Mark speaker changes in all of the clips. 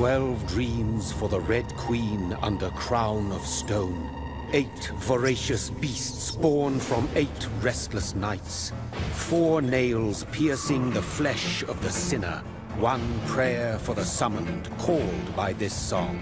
Speaker 1: 12 dreams for the Red Queen under crown of stone. 8 voracious beasts born from 8 restless nights. 4 nails piercing the flesh of the sinner. 1 prayer for the summoned, called by this song.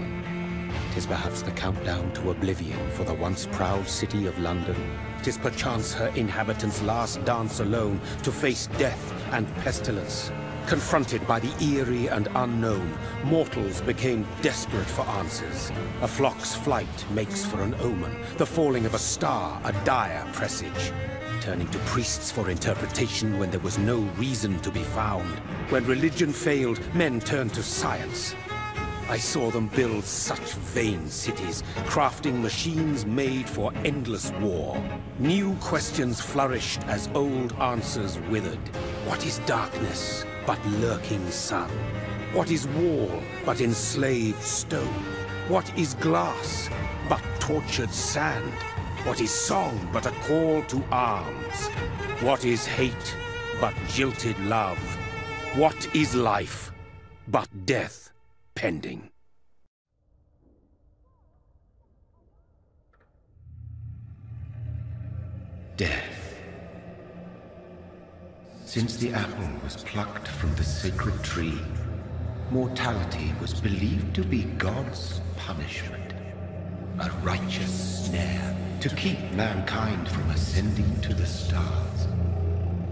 Speaker 1: 'Tis perhaps the countdown to oblivion for the once proud city of London. 'Tis perchance her inhabitants' last dance alone to face death and pestilence. Confronted by the eerie and unknown, mortals became desperate for answers. A flock's flight makes for an omen, the falling of a star a dire presage. Turning to priests for interpretation when there was no reason to be found. When religion failed, men turned to science. I saw them build such vain cities, crafting machines made for endless war. New questions flourished as old answers withered. What is darkness but lurking sun? What is wall but enslaved stone? What is glass but tortured sand? What is song but a call to arms? What is hate but jilted love? What is life but death pending?
Speaker 2: Death. Since the apple was plucked from the sacred tree, mortality was believed to be God's punishment, a righteous snare to keep mankind from ascending to the stars.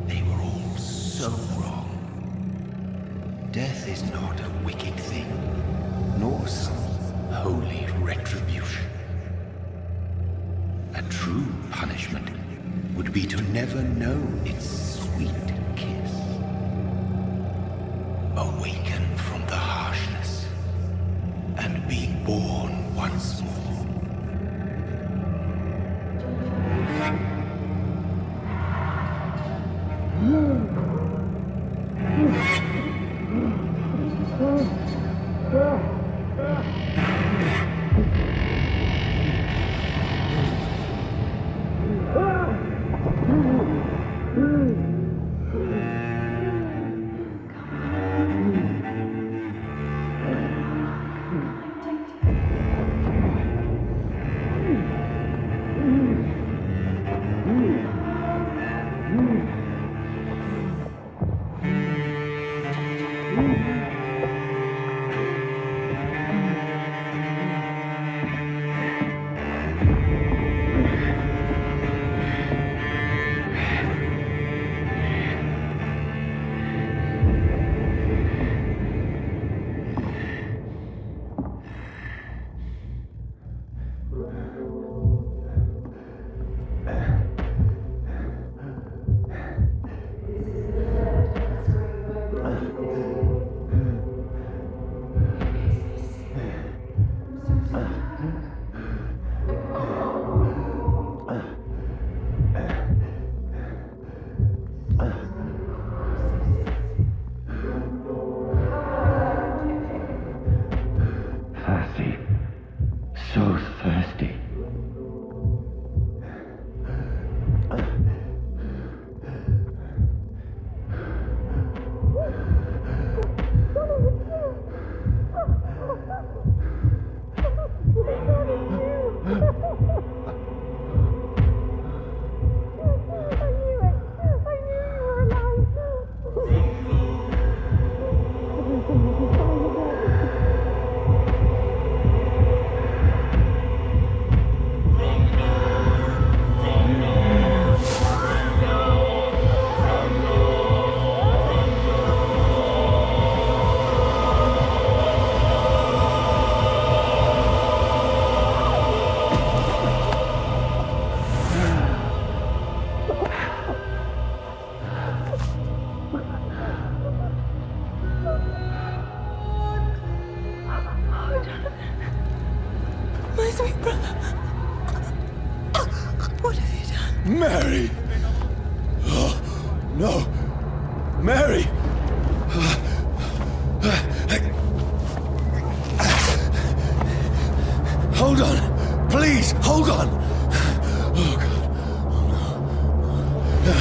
Speaker 2: They were all so wrong. Death is not a wicked thing, nor some holy retribution. A true punishment would be to never know its sweet kiss. Awaken from the harshness and be born once more.
Speaker 3: Mary! Oh, no! Mary! Hold on! Please, hold on! Oh, God. Oh, no.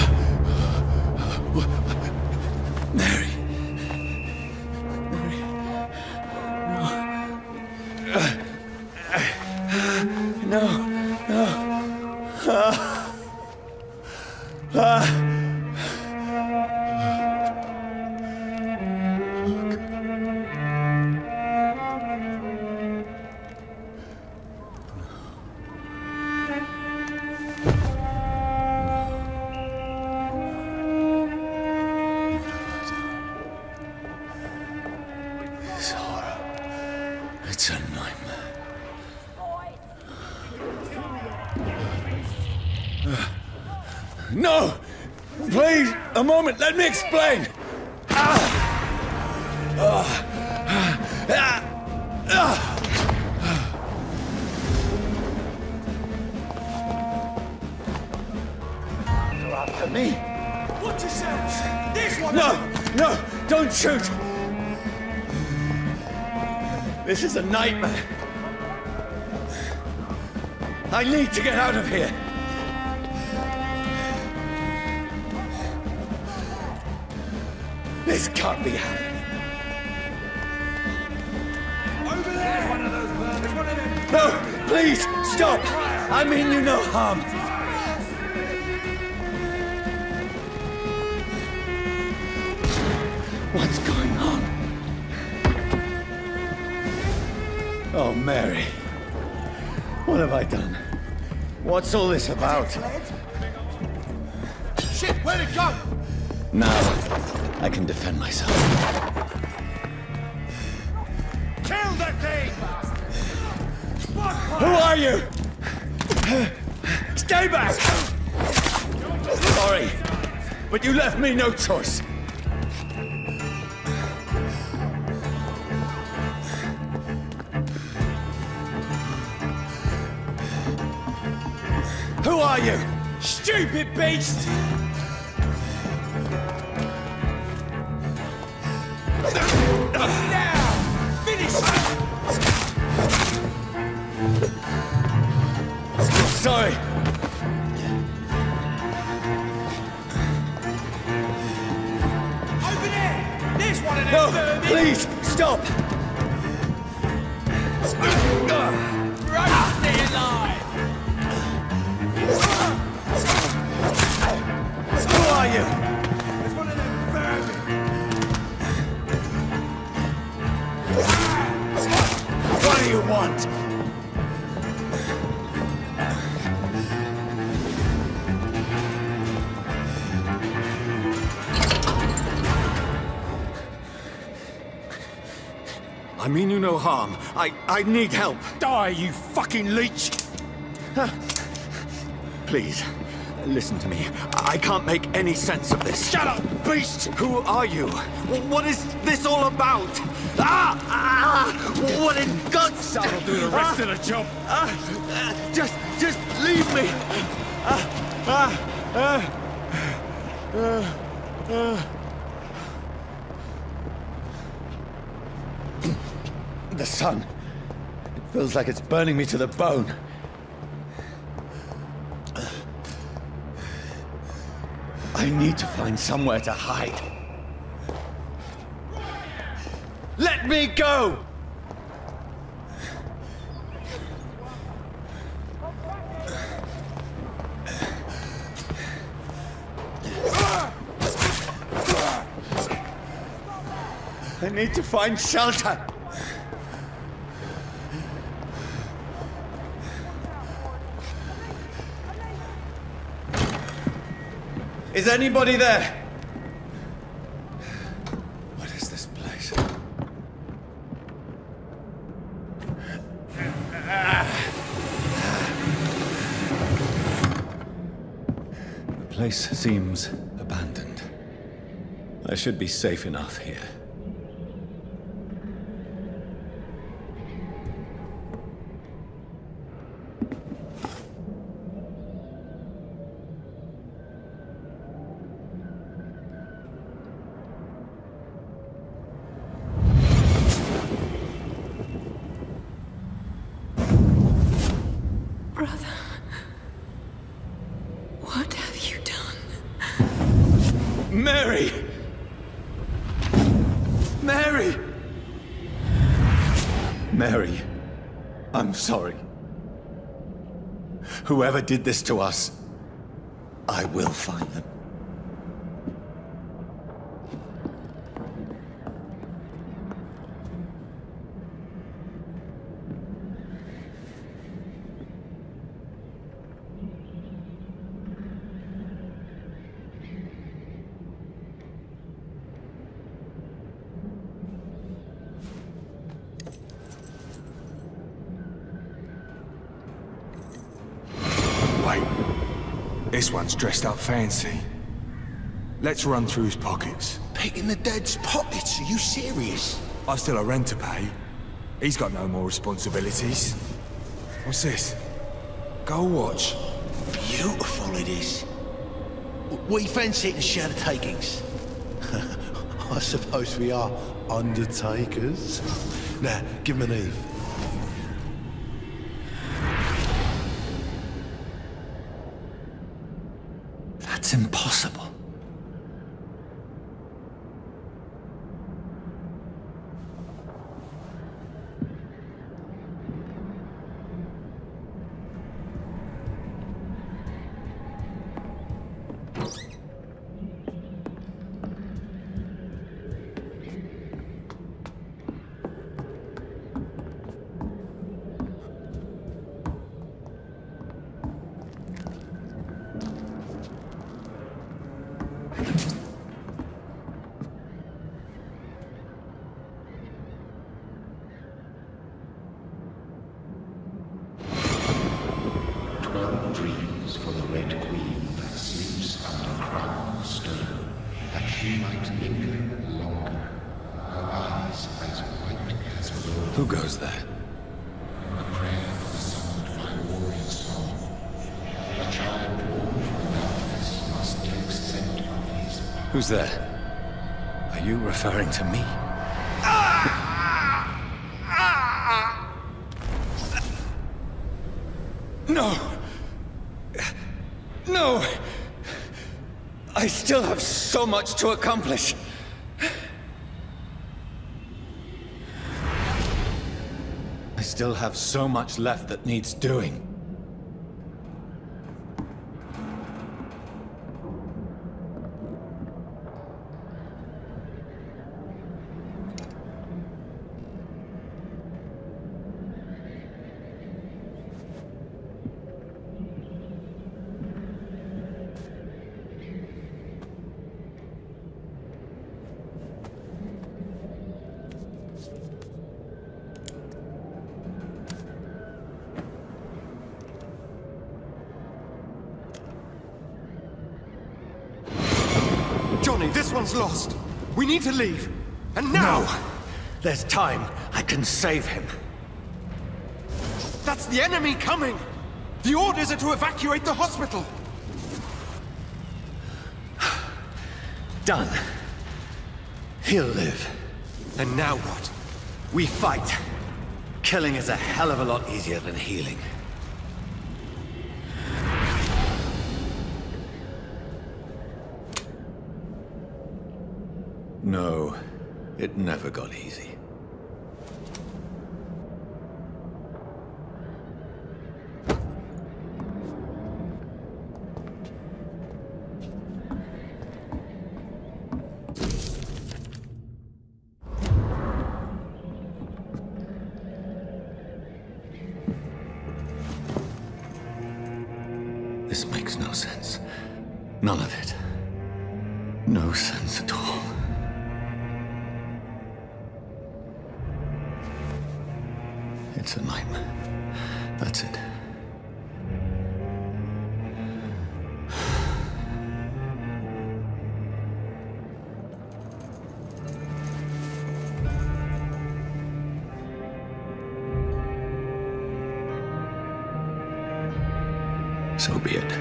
Speaker 3: Mary. Mary. No. This horror. It's a nightmare. No! Please, a moment, let me explain! You're after me?
Speaker 4: Watch yourselves! This one!
Speaker 3: No! No! Don't shoot! This is a nightmare. I need to get out of here. This can't be happening.
Speaker 4: Over there! There's one of those birds. There's one of them.
Speaker 3: No! Please! Stop! I mean you no harm. What's going on? Oh, Mary. What have I done? What's all this about?
Speaker 4: Shit, where'd it go?
Speaker 3: Now, I can defend myself.
Speaker 4: Kill that thing!
Speaker 3: Who are you? Stay back! Sorry, but you left me no choice. Who are you? Stupid beast!
Speaker 4: Now! Finish it!
Speaker 3: Sorry.
Speaker 4: Over there! There's one of them
Speaker 3: No,
Speaker 4: vermin!
Speaker 3: please, stop!
Speaker 4: Right, stay alive!
Speaker 3: Who are you?
Speaker 4: There's one of them vermin!
Speaker 3: What do you want? I mean you no harm. I need help.
Speaker 4: Die, you fucking leech!
Speaker 3: Please, listen to me. I can't make any sense of this.
Speaker 4: Shut up, beast!
Speaker 3: Who are you? What is this all about? What in God's name?
Speaker 4: That'll do the rest of the job.
Speaker 3: Just leave me. The sun. It feels like it's burning me to the bone. I need to find somewhere to hide. Let me go! I need to find shelter. Is anybody there? What is this place? The place seems abandoned. I should be safe enough here.
Speaker 5: Brother, what have you done?
Speaker 3: Mary! Mary! Mary, I'm sorry. Whoever did this to us, I will find them.
Speaker 4: This one's dressed up fancy. Let's run through his pockets.
Speaker 6: Picking the dead's pockets? Are you serious?
Speaker 4: I've still a rent to pay. He's got no more responsibilities. What's this? Gold watch.
Speaker 6: Beautiful it is. We fancy it and share the takings. I suppose we are undertakers. Now, give him an Eve.
Speaker 3: That's impossible.
Speaker 2: Dreams for the Red Queen that sleeps under crown of stone, that she might linger longer, her eyes as white as gold.
Speaker 3: Who goes there?
Speaker 2: A prayer for the sound of my warring song. A child born from darkness must take scent of his power.
Speaker 3: Who's there? Are you referring to me? No! No! I still have so much to accomplish. I still have so much left that needs doing.
Speaker 7: Johnny, this one's lost. We need to leave. And now!
Speaker 3: No! There's time. I can save him.
Speaker 7: That's the enemy coming! The orders are to evacuate the hospital!
Speaker 3: Done. He'll live.
Speaker 7: And now what?
Speaker 3: We fight. Killing is a hell of a lot easier than healing. No, it never got easy. This makes no sense. None of it. No sense at all. It's a nightmare. That's it. So be it.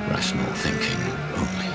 Speaker 3: Rational thinking only.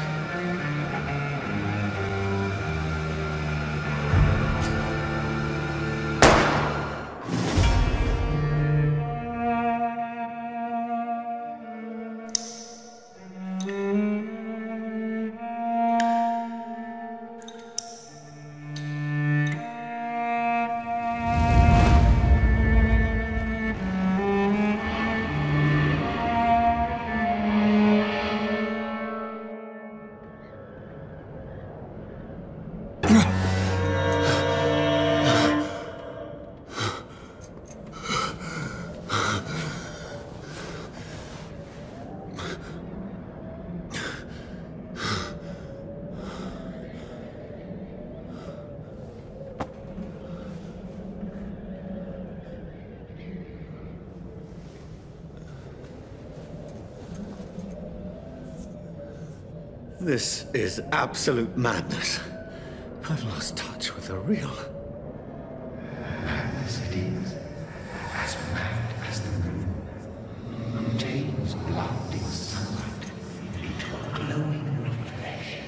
Speaker 3: This is absolute madness. I've lost touch with the real.
Speaker 2: Madness it is. As mad as the moon. Who takes blinding sunlight into a glowing reflection.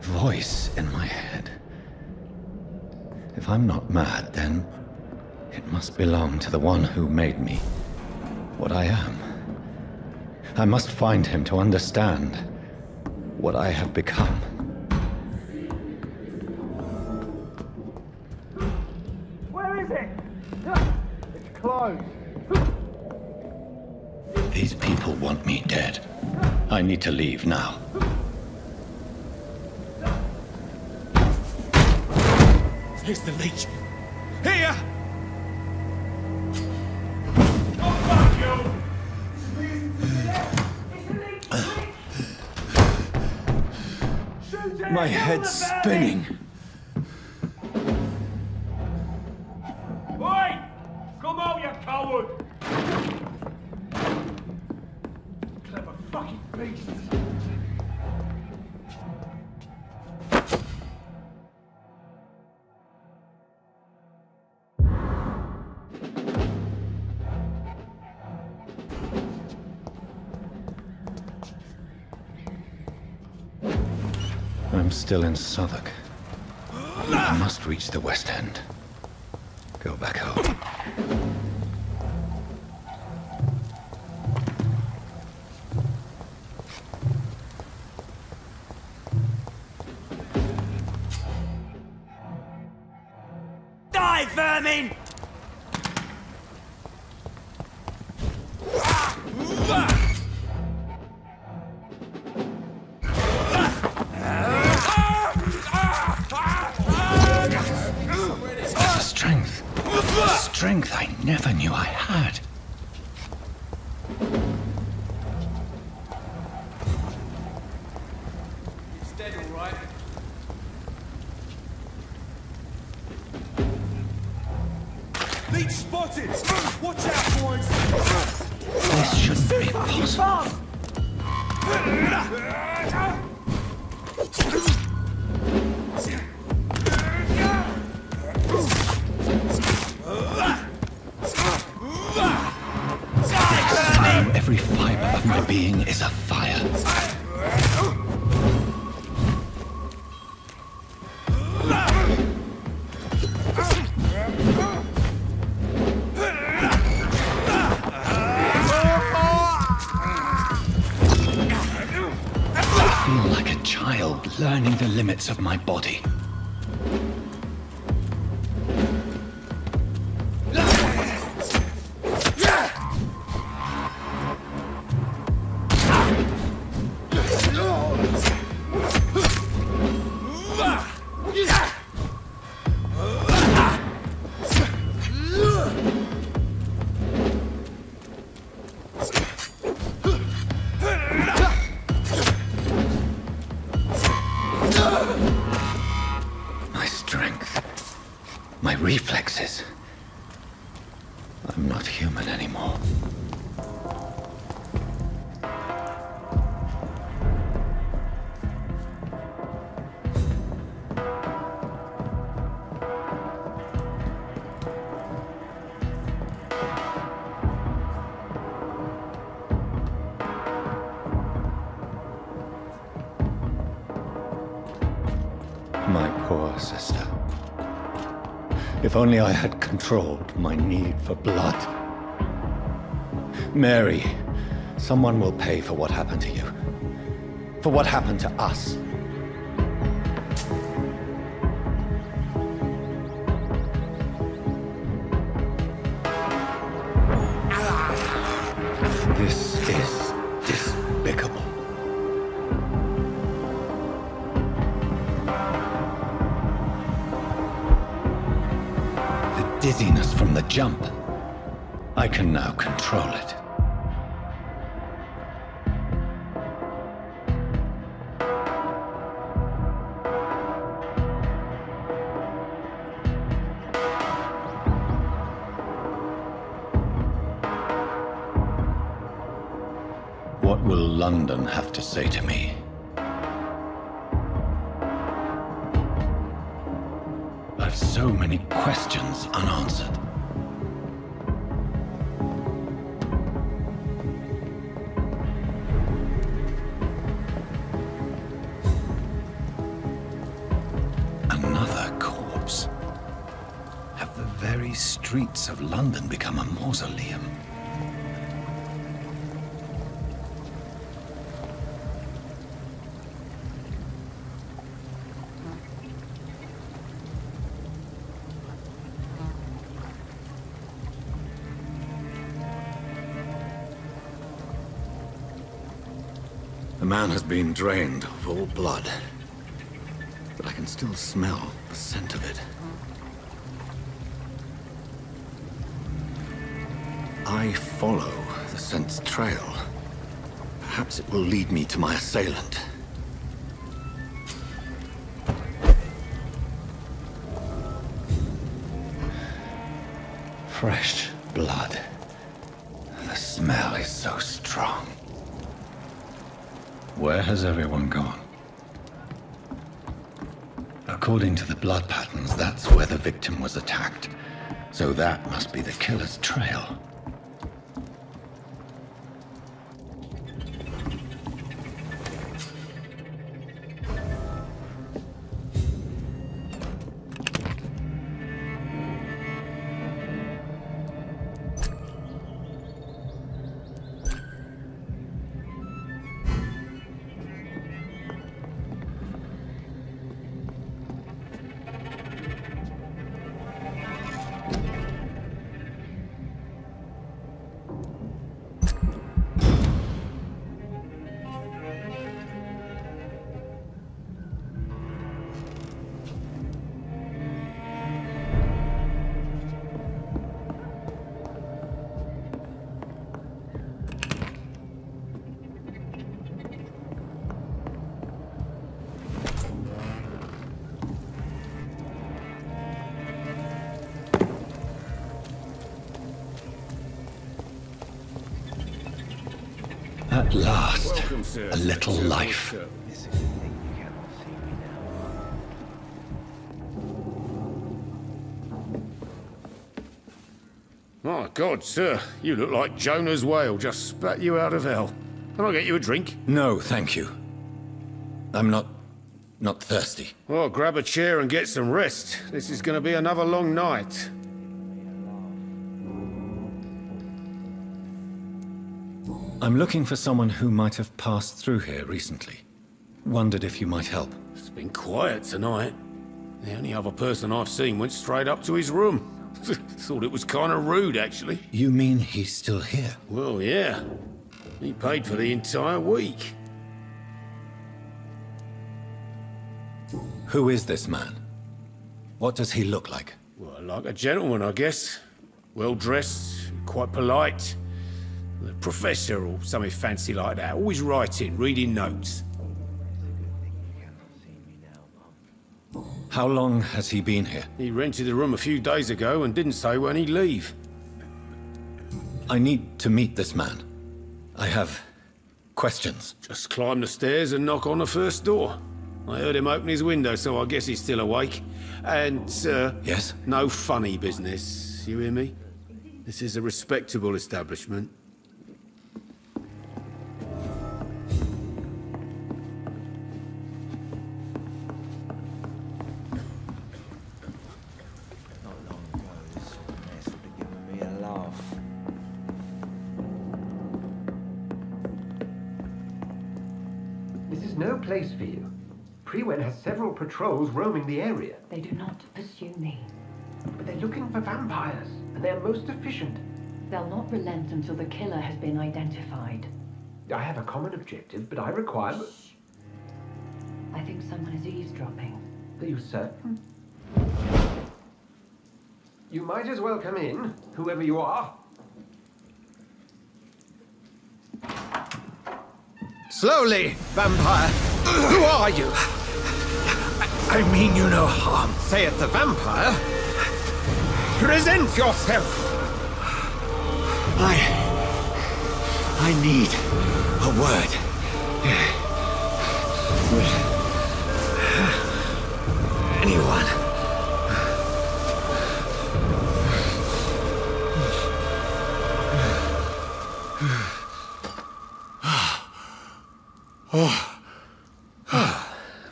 Speaker 3: Voice in my head. If I'm not mad, then it must belong to the one who made me what I am. I must find him to understand what I have become.
Speaker 8: Where is it? It's closed.
Speaker 3: These people want me dead. I need to leave now.
Speaker 7: Here's the leech. Here!
Speaker 3: My head's spinning.
Speaker 8: Oi! Come out, you coward! Clever fucking beast!
Speaker 3: I'm still in Southwark. I must reach the West End. Go back home.
Speaker 8: Die, vermin!
Speaker 3: Strength I never knew I had.
Speaker 8: He's dead, all right.
Speaker 7: Leech spotted! Watch out, boys!
Speaker 3: This shouldn't be possible. of fire. I feel like a child learning the limits of my body. My strength, my reflexes. I'm not human anymore. My poor sister. If only I had controlled my need for blood. Mary, someone will pay for what happened to you. For what happened to us. This is despicable. Dizziness from the jump. I can now control it. What will London have to say to me? I've so many questions unanswered. Another corpse. Have the very streets of London become a mausoleum? The man has been drained of all blood, but I can still smell the scent of it. I follow the scent's trail. Perhaps it will lead me to my assailant. Fresh blood. The smell is so strong. Where has everyone gone? According to the blood patterns, that's where the victim was attacked. So that must be the killer's trail. At last, a little life.
Speaker 1: My God, sir, you look like Jonah's whale just spat you out of hell. Can I get you a drink?
Speaker 3: No, thank you. I'm not thirsty.
Speaker 1: Well, grab a chair and get some rest. This is going to be another long night.
Speaker 3: I'm looking for someone who might have passed through here recently. Wondered if you might help.
Speaker 1: It's been quiet tonight. The only other person I've seen went straight up to his room. Thought it was kind of rude, actually.
Speaker 3: You mean he's still here?
Speaker 1: Well, yeah. He paid for the entire week.
Speaker 3: Who is this man? What does he look like?
Speaker 1: Well, like a gentleman, I guess. Well-dressed, quite polite. A professor or something fancy like that. Always writing, reading notes.
Speaker 3: How long has he been here?
Speaker 1: He rented the room a few days ago and didn't say when he'd leave.
Speaker 3: I need to meet this man. I have questions.
Speaker 1: Just climb the stairs and knock on the first door. I heard him open his window, so I guess he's still awake. And,
Speaker 3: Yes?
Speaker 1: no funny business. You hear me? This is a respectable establishment.
Speaker 9: No place for you. Prewen has several patrols roaming the area.
Speaker 5: They do not pursue me.
Speaker 9: But they're looking for vampires, and they're most efficient.
Speaker 5: They'll not relent until the killer has been identified.
Speaker 9: I have a common objective, but I require...
Speaker 5: I think someone is eavesdropping.
Speaker 9: Are you certain? You might as well come in, whoever you are.
Speaker 6: Slowly, vampire! Who are you? I mean you no harm, saith the vampire. Present yourself! I need a word. Will anyone?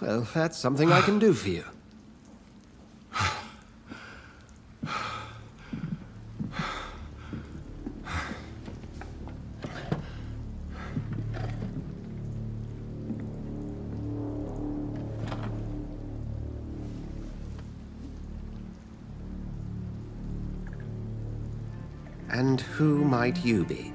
Speaker 9: Well, that's something I can do for you. And who might you be?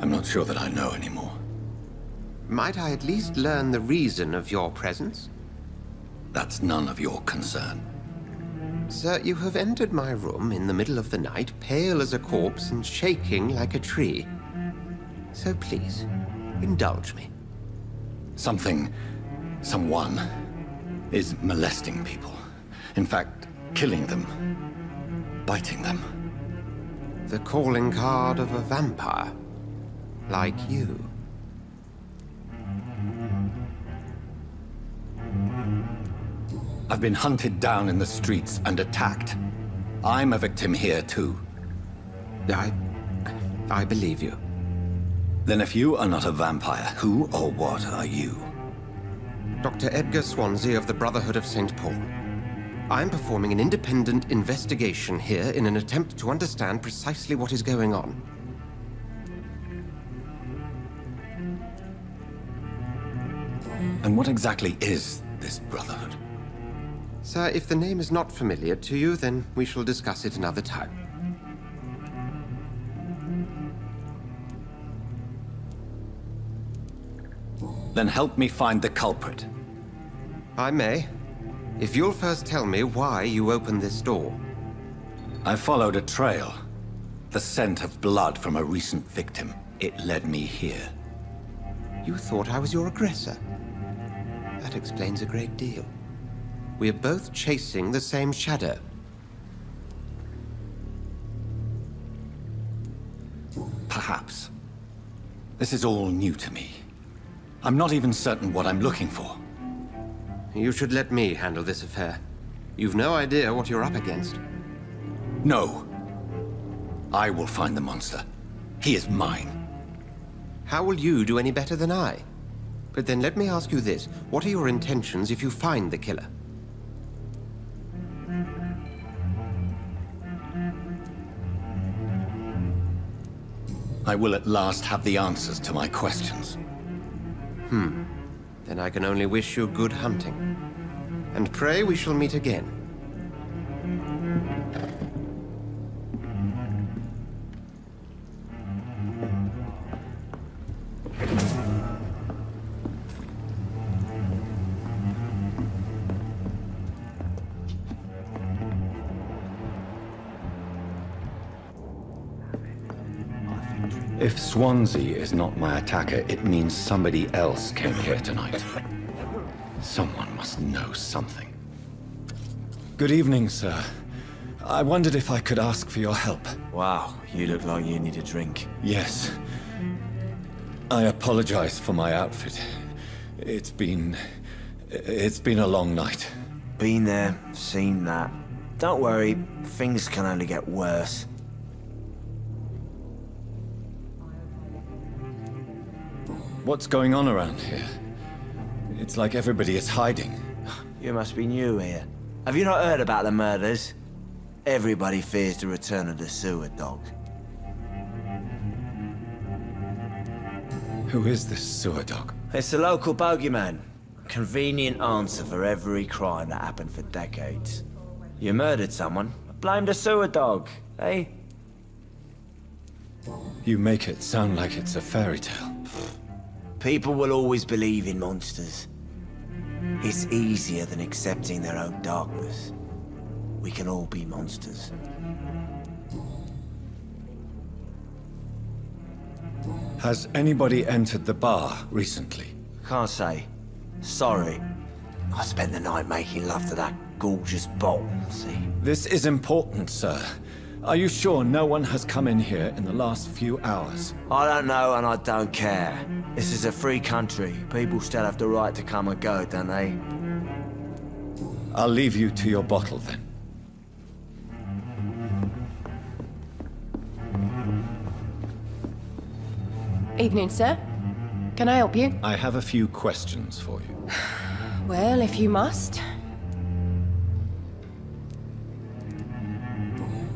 Speaker 3: I'm not sure that I know anymore.
Speaker 9: Might I at least learn the reason of your presence?
Speaker 3: That's none of your concern.
Speaker 9: Sir, you have entered my room in the middle of the night, pale as a corpse and shaking like a tree. So please, indulge me.
Speaker 3: Someone is molesting people. In fact, killing them. Biting them.
Speaker 9: The calling card of a vampire. Like you.
Speaker 3: I've been hunted down in the streets and attacked. I'm a victim here, too.
Speaker 9: I believe you.
Speaker 3: Then if you are not a vampire, who or what are you?
Speaker 9: Dr. Edgar Swansea of the Brotherhood of St. Paul. I'm performing an independent investigation here in an attempt to understand precisely what is going on.
Speaker 3: And what exactly is this Brotherhood?
Speaker 9: Sir, if the name is not familiar to you, then we shall discuss it another time.
Speaker 3: Then help me find the culprit.
Speaker 9: I may. If you'll first tell me why you opened this door.
Speaker 3: I followed a trail. The scent of blood from a recent victim. It led me here.
Speaker 9: You thought I was your aggressor. That explains a great deal. We're both chasing the same shadow.
Speaker 3: Perhaps. This is all new to me. I'm not even certain what I'm looking for.
Speaker 9: You should let me handle this affair. You've no idea what you're up against.
Speaker 3: No. I will find the monster. He is mine.
Speaker 9: How will you do any better than I? But then let me ask you this. What are your intentions if you find the killer?
Speaker 3: I will at last have the answers to my questions.
Speaker 9: Then I can only wish you good hunting. And pray we shall meet again.
Speaker 3: If Swansea is not my attacker, it means somebody else came here tonight. Someone must know something. Good evening, sir. I wondered if I could ask for your help.
Speaker 10: Wow, you look like you need a drink.
Speaker 3: Yes. I apologize for my outfit. It's been a long night.
Speaker 10: Been there, seen that. Don't worry, things can only get worse.
Speaker 3: What's going on around here? It's like everybody is hiding.
Speaker 10: You must be new here. Have you not heard about the murders? Everybody fears the return of the sewer dog.
Speaker 3: Who is this sewer dog?
Speaker 10: It's the local bogeyman. Convenient answer for every crime that happened for decades. You murdered someone, blame the sewer dog, eh?
Speaker 3: You make it sound like it's a fairy tale.
Speaker 10: People will always believe in monsters. It's easier than accepting their own darkness. We can all be monsters.
Speaker 3: Has anybody entered the bar recently?
Speaker 10: Can't say. Sorry. I spent the night making love to that gorgeous bottle, see?
Speaker 3: This is important, sir. Are you sure no one has come in here in the last few hours?
Speaker 10: I don't know and I don't care. This is a free country. People still have the right to come and go, don't they?
Speaker 3: I'll leave you to your bottle then.
Speaker 11: Evening, sir. Can I help you?
Speaker 3: I have a few questions for you.
Speaker 11: Well, if you must.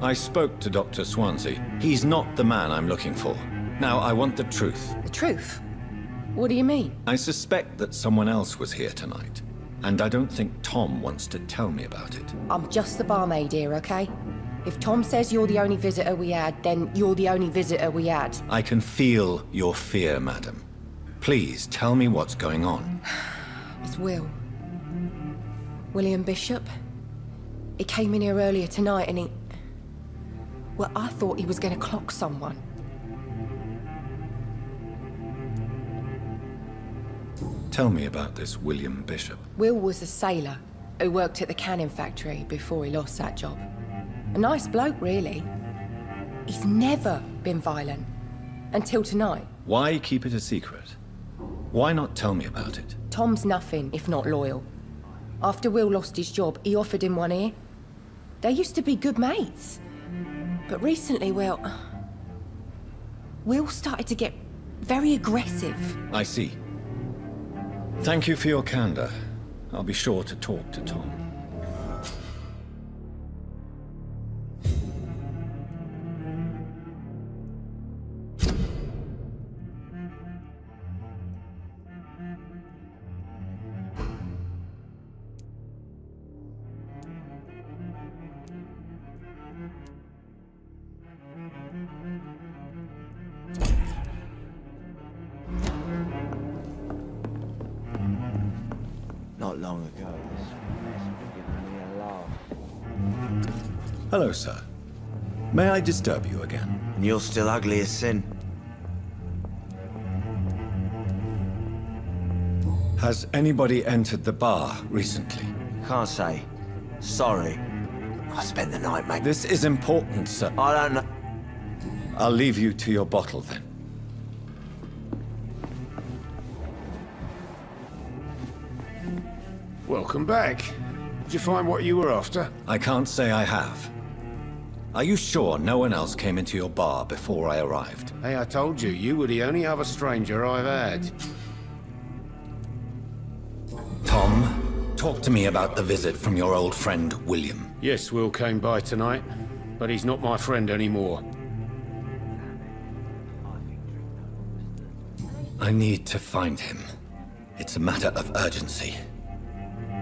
Speaker 3: I spoke to Dr. Swansea. He's not the man I'm looking for. Now, I want the truth.
Speaker 11: The truth? What do you mean?
Speaker 3: I suspect that someone else was here tonight. And I don't think Tom wants to tell me about it.
Speaker 11: I'm just the barmaid here, okay? If Tom says you're the only visitor we had, then you're the only visitor we had.
Speaker 3: I can feel your fear, madam. Please, tell me what's going on.
Speaker 11: It's Will. William Bishop. He came in here earlier tonight and he... Well, I thought he was going to clock someone.
Speaker 3: Tell me about this William Bishop.
Speaker 11: Will was a sailor who worked at the cannon factory before he lost that job. A nice bloke, really. He's never been violent. Until tonight.
Speaker 3: Why keep it a secret? Why not tell me about it?
Speaker 11: Tom's nothing if not loyal. After Will lost his job, he offered him one ear. They used to be good mates. But recently, well... Will started to get very aggressive.
Speaker 3: I see. Thank you for your candor. I'll be sure to talk to Tom.
Speaker 10: Not long ago, this mess would have given me a laugh.
Speaker 3: Hello, sir. May I disturb you again?
Speaker 10: And you're still ugly as sin.
Speaker 3: Has anybody entered the bar recently?
Speaker 10: Can't say. Sorry. I spent the night making...
Speaker 3: This is important, sir.
Speaker 10: I don't know...
Speaker 3: I'll leave you to your bottle then.
Speaker 7: Welcome back. Did you find what you were after?
Speaker 3: I can't say I have. Are you sure no one else came into your bar before I arrived?
Speaker 1: Hey, I told you, you were the only other stranger I've had.
Speaker 3: Tom, talk to me about the visit from your old friend, William.
Speaker 1: Yes, Will came by tonight, but he's not my friend anymore.
Speaker 3: I need to find him. It's a matter of urgency.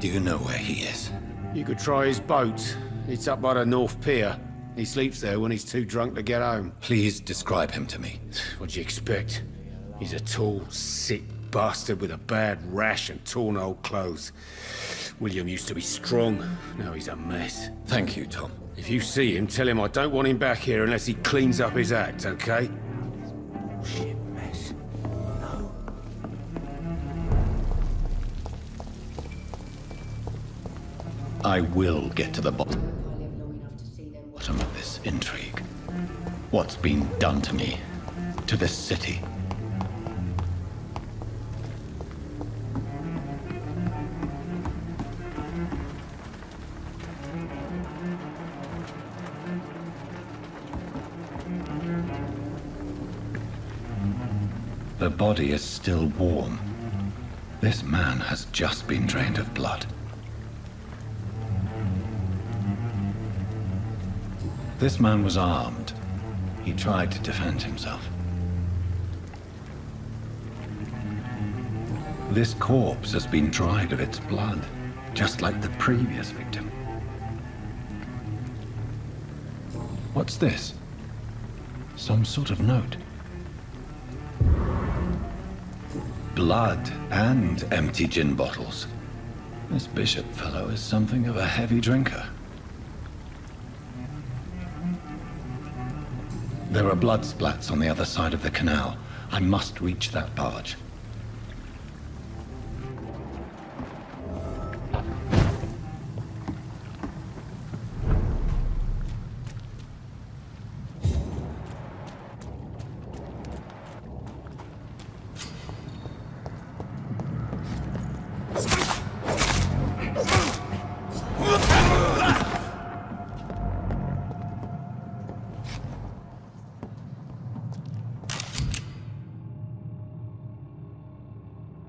Speaker 3: Do you know where he is?
Speaker 1: You could try his boat. It's up by the North Pier. He sleeps there when he's too drunk to get home.
Speaker 3: Please describe him to me.
Speaker 1: What do you expect? He's a tall, sick bastard with a bad rash and torn old clothes. William used to be strong. Now he's a mess.
Speaker 3: Thank you, Tom.
Speaker 1: If you see him, tell him I don't want him back here unless he cleans up his act, okay?
Speaker 10: Shit mess. No.
Speaker 3: I will get to the bottom of this intrigue. What's been done to me, to this city. The body is still warm. This man has just been drained of blood. This man was armed. He tried to defend himself. This corpse has been dried of its blood, just like the previous victim. What's this? Some sort of note. Blood and empty gin bottles. This Bishop fellow is something of a heavy drinker. There are blood splats on the other side of the canal. I must reach that barge.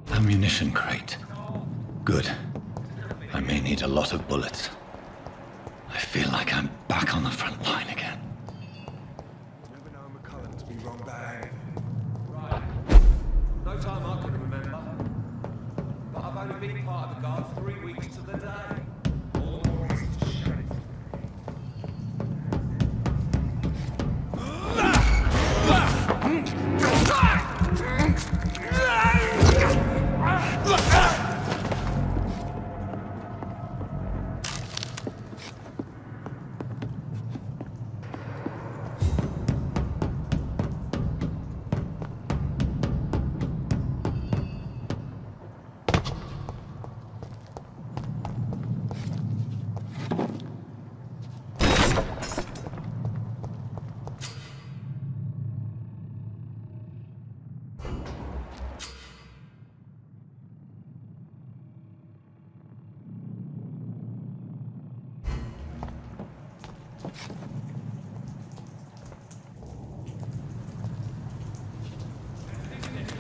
Speaker 3: Ammunition crate. Good. I may need a lot of bullets. I feel like I'm back on the front line again.
Speaker 7: Never known McCullum to be wrong bad.
Speaker 8: Right. No time I can remember. But I've only been part of the guard 3 weeks to the day. All the more reason to shut it.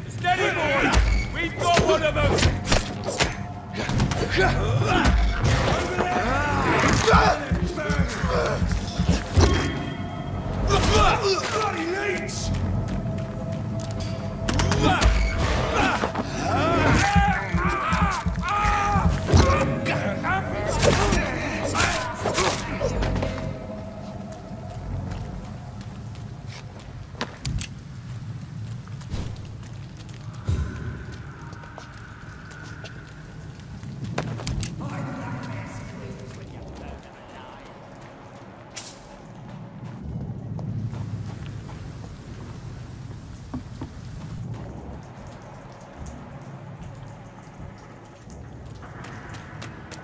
Speaker 7: Steady, boy! We've got one of them! Bloody leech!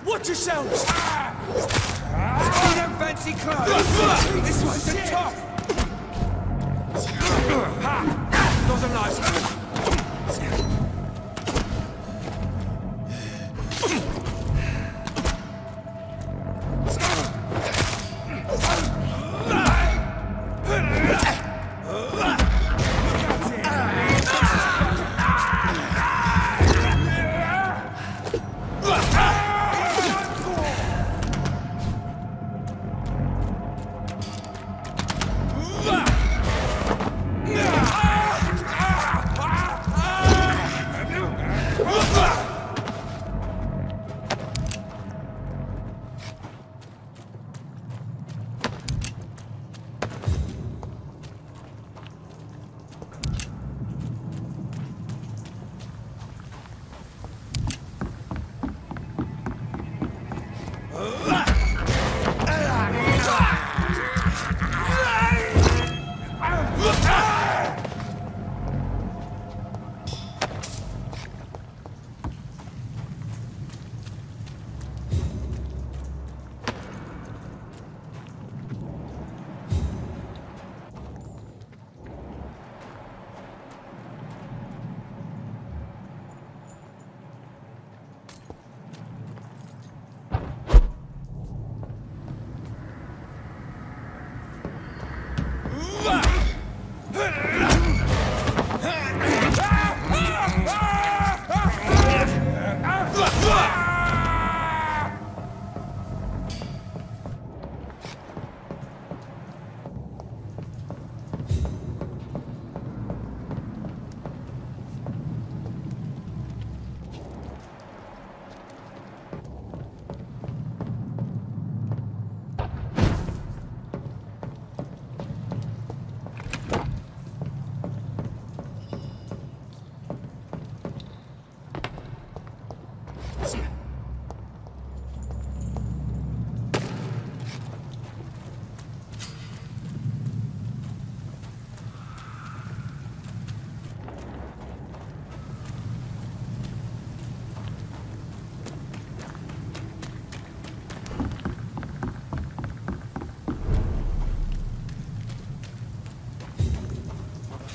Speaker 7: Watch yourselves! See them fancy clothes? This one's a top! Those are nice.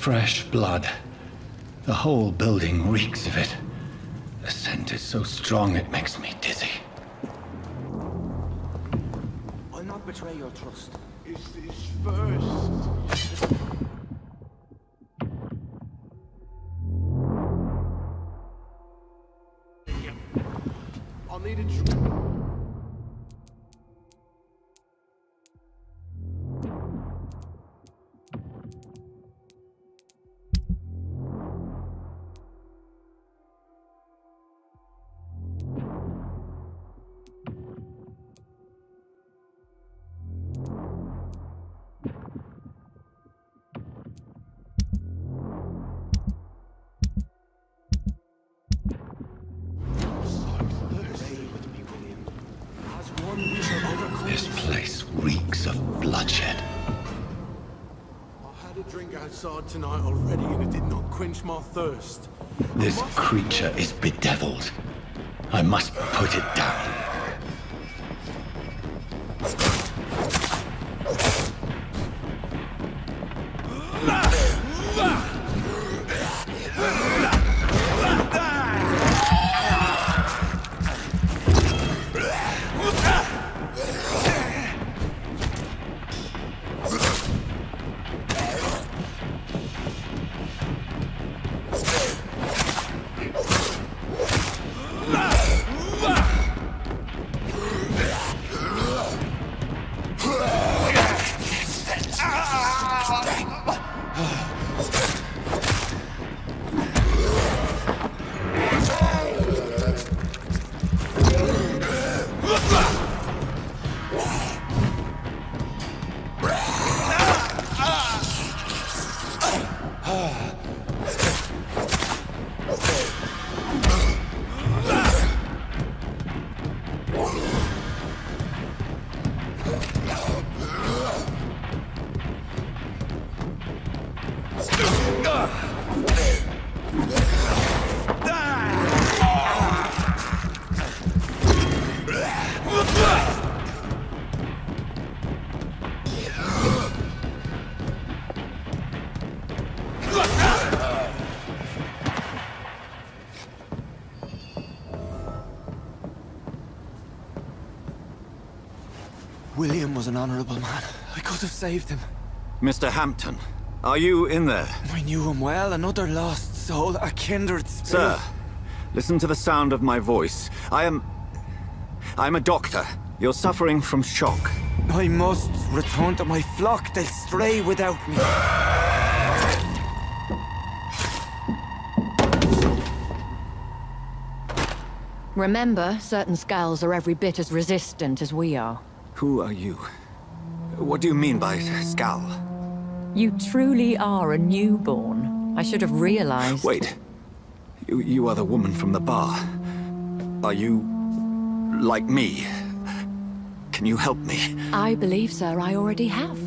Speaker 3: Fresh blood. The whole building reeks of it. The scent is so strong it makes me dizzy.
Speaker 10: I'll not betray your trust.
Speaker 6: Is this first? I'll need a
Speaker 3: This place reeks of bloodshed.
Speaker 6: I had a drink outside tonight already and it did not quench my thirst.
Speaker 3: This creature is bedeviled. I must put it down.
Speaker 10: William was an honorable man. I could have saved him.
Speaker 3: Mr. Hampton, are you in there?
Speaker 10: I knew him well, another lost soul, a kindred spirit.
Speaker 3: Sir, listen to the sound of my voice. I'm a doctor. You're suffering from shock.
Speaker 10: I must return to my flock. They'll stray without me.
Speaker 12: Remember, certain skulls are every bit as resistant as we are.
Speaker 3: Who are you? What do you mean by skull?
Speaker 12: You truly are a newborn. I should have realized.
Speaker 3: Wait. You are the woman from the bar. Are you like me? Can you help me?
Speaker 12: I believe, sir, I already have.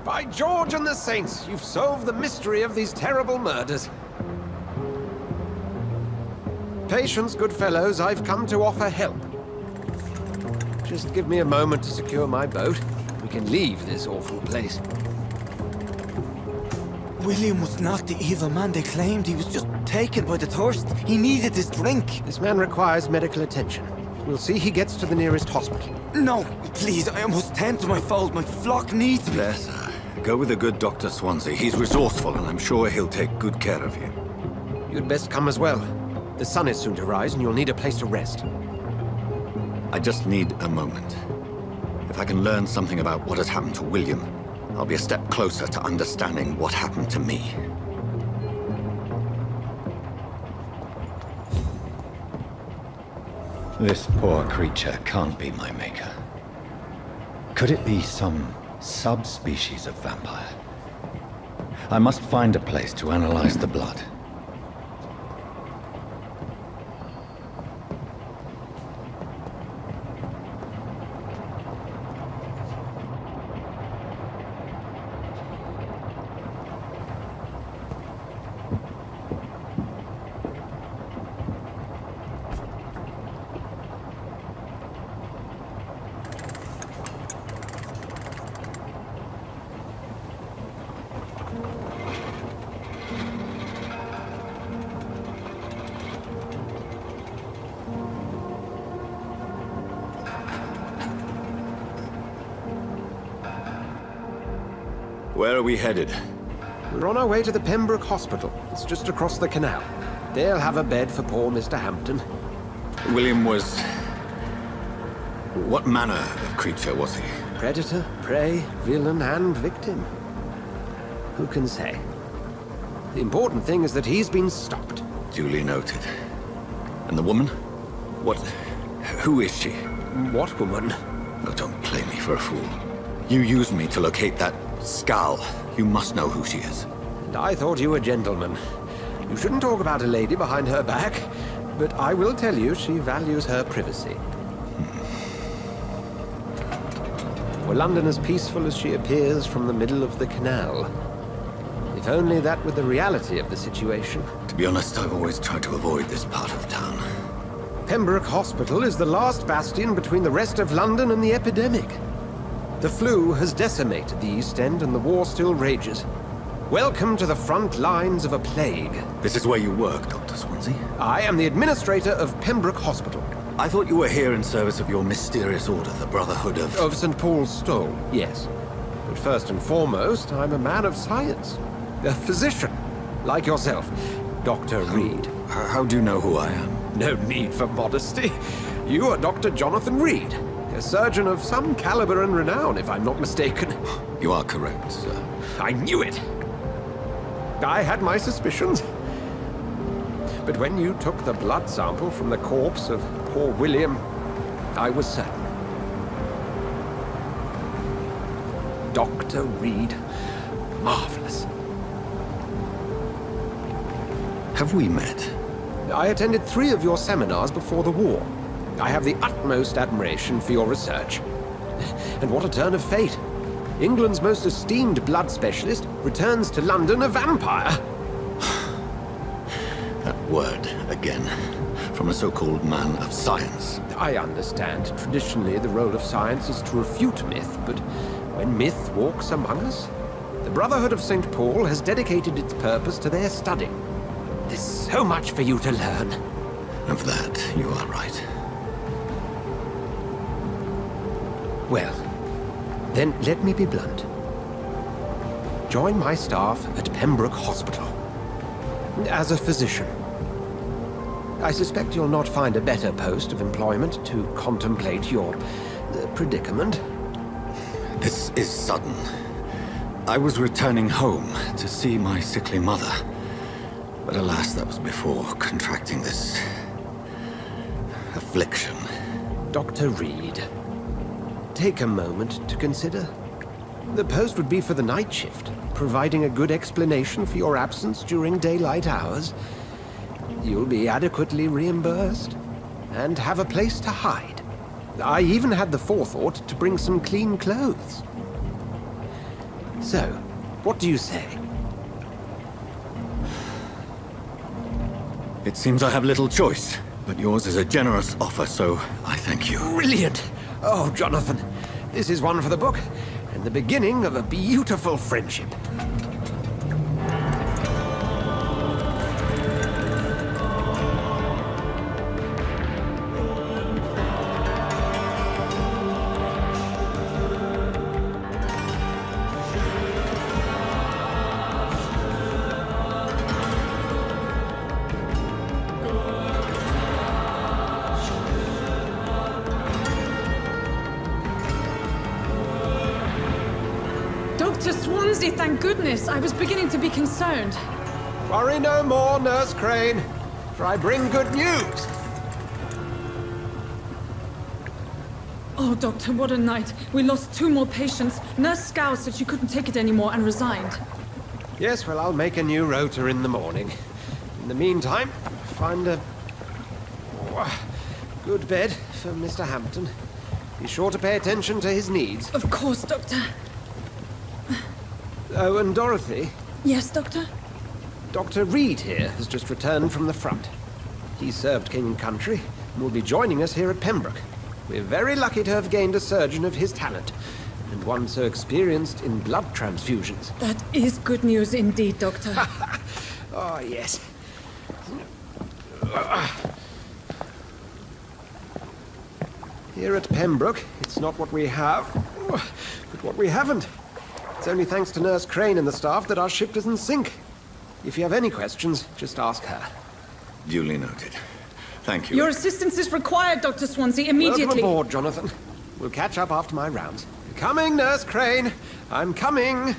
Speaker 9: By George and the Saints, you've solved the mystery of these terrible murders. Patience, good fellows, I've come to offer help. Just give me a moment to secure my boat. We can leave this awful place.
Speaker 10: William was not the evil man they claimed. He was just taken by the thirst. He needed his drink.
Speaker 9: This man requires medical attention. We'll see he gets to the nearest hospital.
Speaker 10: No, please, I must tend to my fold. My flock needs me.
Speaker 3: There, sir. Go with the good Dr. Swansea. He's resourceful, and I'm sure he'll take good care of you.
Speaker 9: You'd best come as well. The sun is soon to rise, and you'll need a place to rest.
Speaker 3: I just need a moment. If I can learn something about what has happened to William, I'll be a step closer to understanding what happened to me. This poor creature can't be my maker. Could it be some subspecies of vampire? I must find a place to analyze the blood. Where are we headed?
Speaker 9: We're on our way to the Pembroke Hospital. It's just across the canal. They'll have a bed for poor Mr. Hampton.
Speaker 3: William was... What manner of creature was he?
Speaker 9: Predator, prey, villain, and victim. Who can say? The important thing is that he's been stopped.
Speaker 3: Duly noted. And the woman? What... who is she?
Speaker 9: What woman?
Speaker 3: Oh, don't play me for a fool. You used me to locate that skull. You must know who she is.
Speaker 9: And I thought you a gentleman. You shouldn't talk about a lady behind her back, but I will tell you she values her privacy. Were London as peaceful as she appears from the middle of the canal? If only that were the reality of the situation.
Speaker 3: To be honest, I've always tried to avoid this part of town.
Speaker 9: Pembroke Hospital is the last bastion between the rest of London and the epidemic. The flu has decimated the East End and the war still rages. Welcome to the front lines of a plague.
Speaker 3: This is where you work, Dr. Swansea?
Speaker 9: I am the administrator of Pembroke Hospital.
Speaker 3: I thought you were here in service of your mysterious order, the Brotherhood of...
Speaker 9: Of St. Paul's Stole, yes. But first and foremost, I'm a man of science. A physician, like yourself, Dr. Reed.
Speaker 3: How do you know who I am?
Speaker 9: No need for modesty. You are Dr. Jonathan Reed, a surgeon of some caliber and renown, if I'm not mistaken.
Speaker 3: You are correct, sir.
Speaker 9: I knew it! I had my suspicions. But when you took the blood sample from the corpse of poor William, I was certain. Dr. Reed. Marvelous.
Speaker 3: Have we met?
Speaker 9: I attended 3 of your seminars before the war. I have the utmost admiration for your research. And what a turn of fate. England's most esteemed blood specialist returns to London a vampire.
Speaker 3: That word, again, from a so-called man of science.
Speaker 9: I understand. Traditionally, the role of science is to refute myth, but when myth walks among us, the Brotherhood of St. Paul has dedicated its purpose to their study. There's so much for you to learn.
Speaker 3: Of that, you are right.
Speaker 9: Well, then let me be blunt. Join my staff at Pembroke Hospital. As a physician. I suspect you'll not find a better post of employment to contemplate your predicament.
Speaker 3: This is sudden. I was returning home to see my sickly mother. But alas, that was before contracting this... affliction.
Speaker 9: Dr. Reed, take a moment to consider. The post would be for the night shift, providing a good explanation for your absence during daylight hours. You'll be adequately reimbursed, and have a place to hide. I even had the forethought to bring some clean clothes. So, what do you say?
Speaker 3: It seems I have little choice, but yours is a generous offer, so I thank you.
Speaker 9: Brilliant! Oh, Jonathan, this is one for the book, and the beginning of a beautiful friendship.
Speaker 13: Dr. Swansea, thank goodness. I was beginning to be concerned.
Speaker 9: Worry no more, Nurse Crane, for I bring good news.
Speaker 13: Oh, Doctor, what a night. We lost 2 more patients. Nurse Scow said she couldn't take it anymore and resigned.
Speaker 9: Yes, well, I'll make a new rota in the morning. In the meantime, find a good bed for Mr. Hampton. Be sure to pay attention to his needs.
Speaker 13: Of course, Doctor.
Speaker 9: Oh, and Dorothy?
Speaker 13: Yes, Doctor?
Speaker 9: Dr. Reed here has just returned from the front. He served King and Country and will be joining us here at Pembroke. We're very lucky to have gained a surgeon of his talent, and one so experienced in blood transfusions.
Speaker 13: That is good news indeed, Doctor.
Speaker 9: Oh, yes. Here at Pembroke, it's not what we have, but what we haven't. It's only thanks to Nurse Crane and the staff that our ship doesn't sink. If you have any questions, just ask her.
Speaker 3: Duly noted. Thank you.
Speaker 13: Your assistance is required, Dr. Swansea, immediately.
Speaker 9: Welcome aboard, Jonathan. We'll catch up after my rounds. Coming, Nurse Crane. I'm coming.